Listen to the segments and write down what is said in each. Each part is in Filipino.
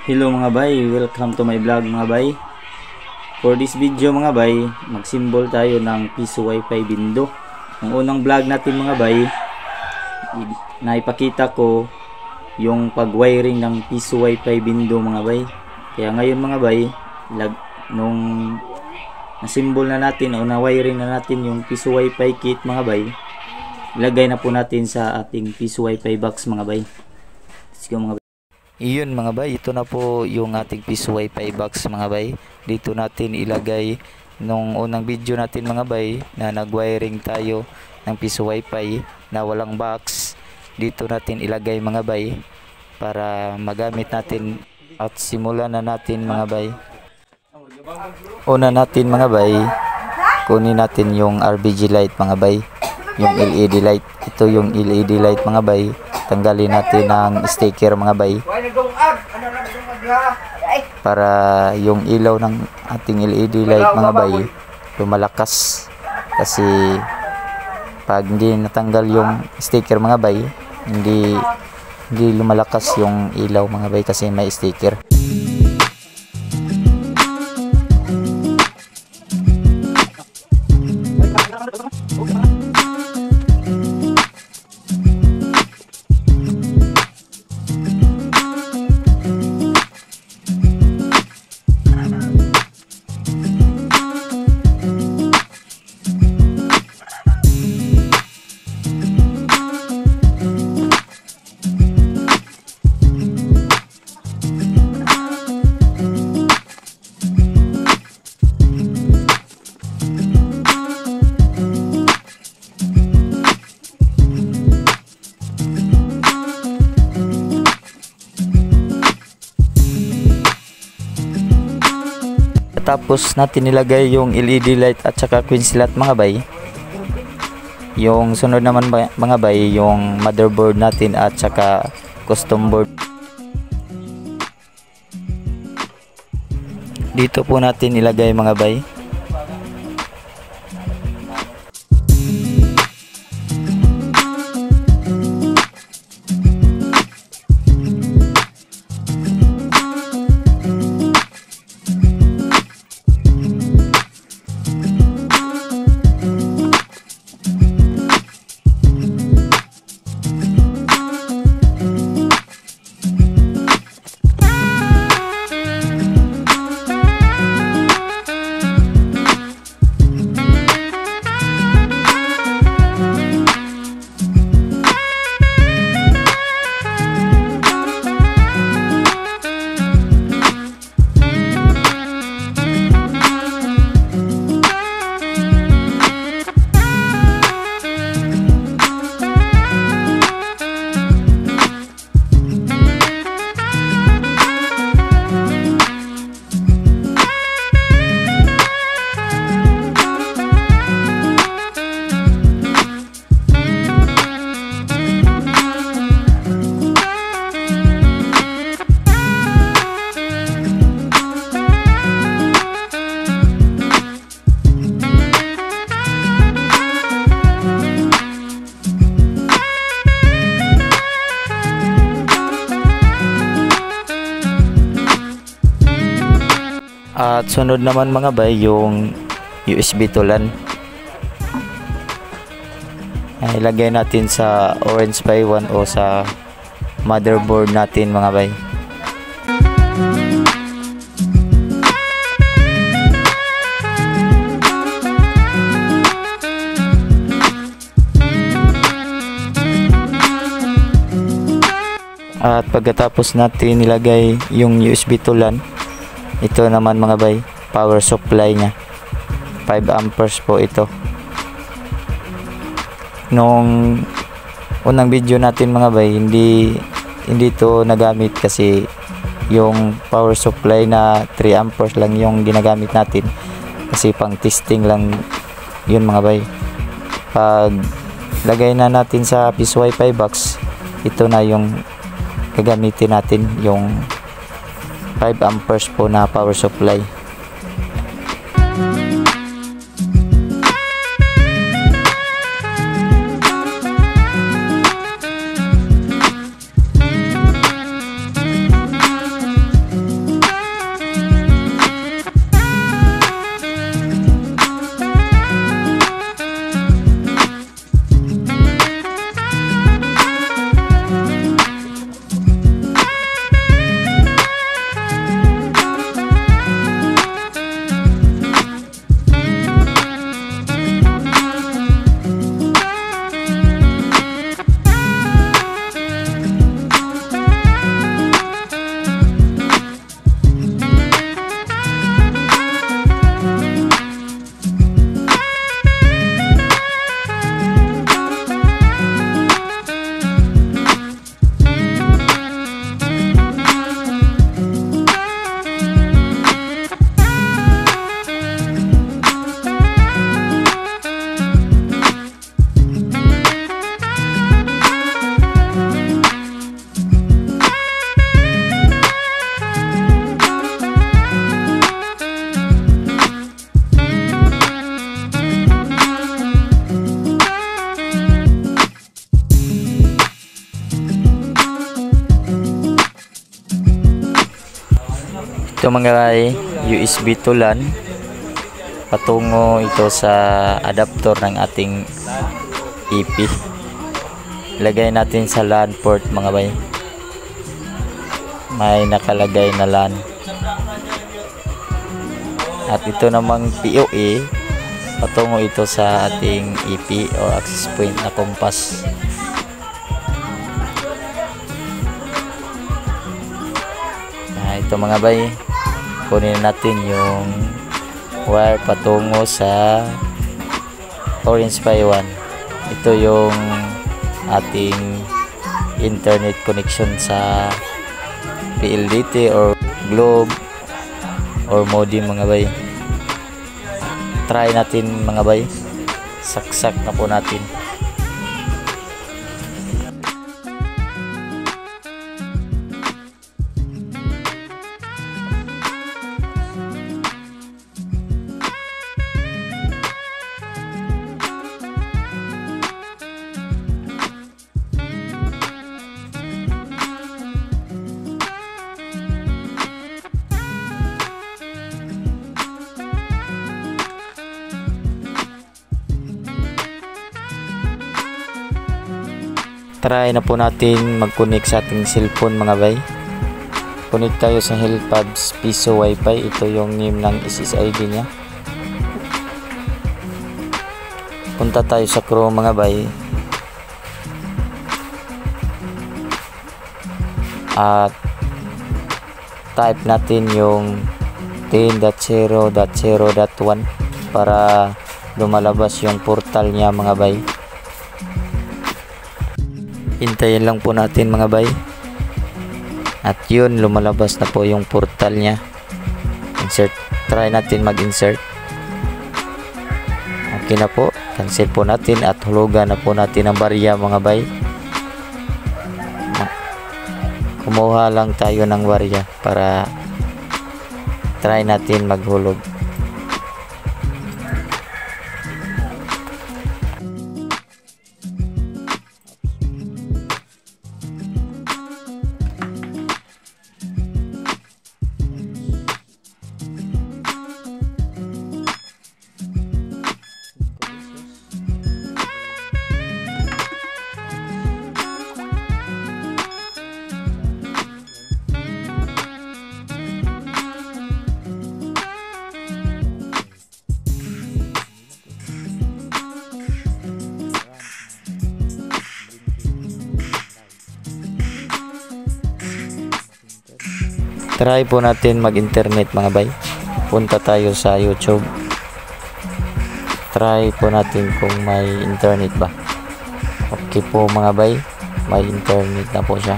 Hello mga bay, welcome to my vlog mga bay. For this video mga bay, mag-symbol tayo ng piso wifi bindo. Ang unang vlog natin mga bay, naipakita ko yung pag-wiring ng piso wifi bindo mga bay. Kaya ngayon mga bay, nung na-symbol na natin o na-wiring na natin yung piso wifi kit mga bay, ilagay na po natin sa ating piso wifi box mga bay. Let's go mga bay. Iyon mga bay, ito na po yung ating piso wifi box mga bay. Dito natin ilagay nung unang video natin mga bay na nag-wiring tayo ng piso wifi na walang box. Dito natin ilagay mga bay para magamit natin at simulan na natin mga bay. Una natin mga bay, kunin natin yung RGB light mga bay, yung LED light. Ito yung LED light mga bay. Tanggalin natin ang sticker mga bay para yung ilaw ng ating LED light mga bay lumalakas, kasi pag hindi natanggal yung sticker mga bay hindi lumalakas yung ilaw mga bay kasi may sticker. Tapos natin nilagay yung LED light at saka queen slot mga bay. Yung sunod naman mga bay, yung motherboard natin at saka custom board. Dito po natin ilagay mga bay. At sunod naman mga bay, yung USB to LAN. Ilagay natin sa Orange Pi 1 o sa motherboard natin mga bay. At pagkatapos natin nilagay yung USB to LAN, ito naman mga bay, power supply nya 5 amperes po ito. Nung unang video natin mga bay, hindi ito nagamit kasi yung power supply na 3 amperes lang yung ginagamit natin kasi pang testing lang yun mga bay. Pag lagay na natin sa piso wifi box, ito na yung gagamitin natin, yung 5 amperes po na power supply. Ito mga bay, USB to LAN. Patungo ito sa adapter ng ating EP. Lagay natin sa LAN port mga bay. May nakalagay na LAN. At ito namang PoE, patungo ito sa ating EP o access point na compass. Ito mga bay, kunin natin yung wire patungo sa Orange Pi 1. Ito yung ating internet connection sa PLDT or Globe or modem mga bay. Try natin mga bay, saksak na po natin. Try na po natin mag-connect sa ating cellphone mga bay. Connect tayo sa Helpabs Piso Wi-Fi. Ito yung name ng SSID nya. Punta tayo sa Chrome mga bay. At type natin yung 10.0.0.1 para lumalabas yung portal nya mga bay. Hintayin lang po natin mga bay. At yun, lumalabas na po yung portal nya. Insert. Try natin mag-insert. Okay na po. Cancel po natin at hulugan na po natin ang barya mga bay. Kumuha lang tayo ng barya para try natin maghulog. Try po natin mag-internet mga bay. Punta tayo sa YouTube. Try po natin kung may internet ba. Okay po mga bay, may internet na po siya.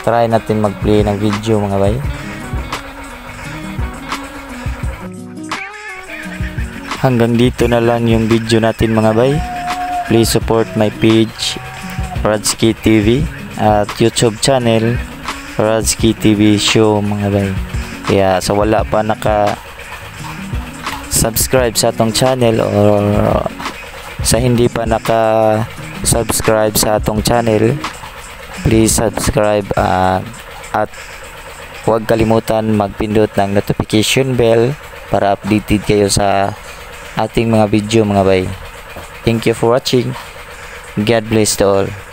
Try natin mag-play ng video mga bay. Hanggang dito na lang yung video natin mga bay. Please support my page Radzky TV at YouTube channel Radzky TV Show mga bay. Kaya sa wala pa naka subscribe sa atong channel or sa hindi pa naka subscribe sa atong channel, please subscribe at huwag kalimutan magpindot ng notification bell para updated kayo sa ating mga video mga bay. Thank you for watching. God bless to all.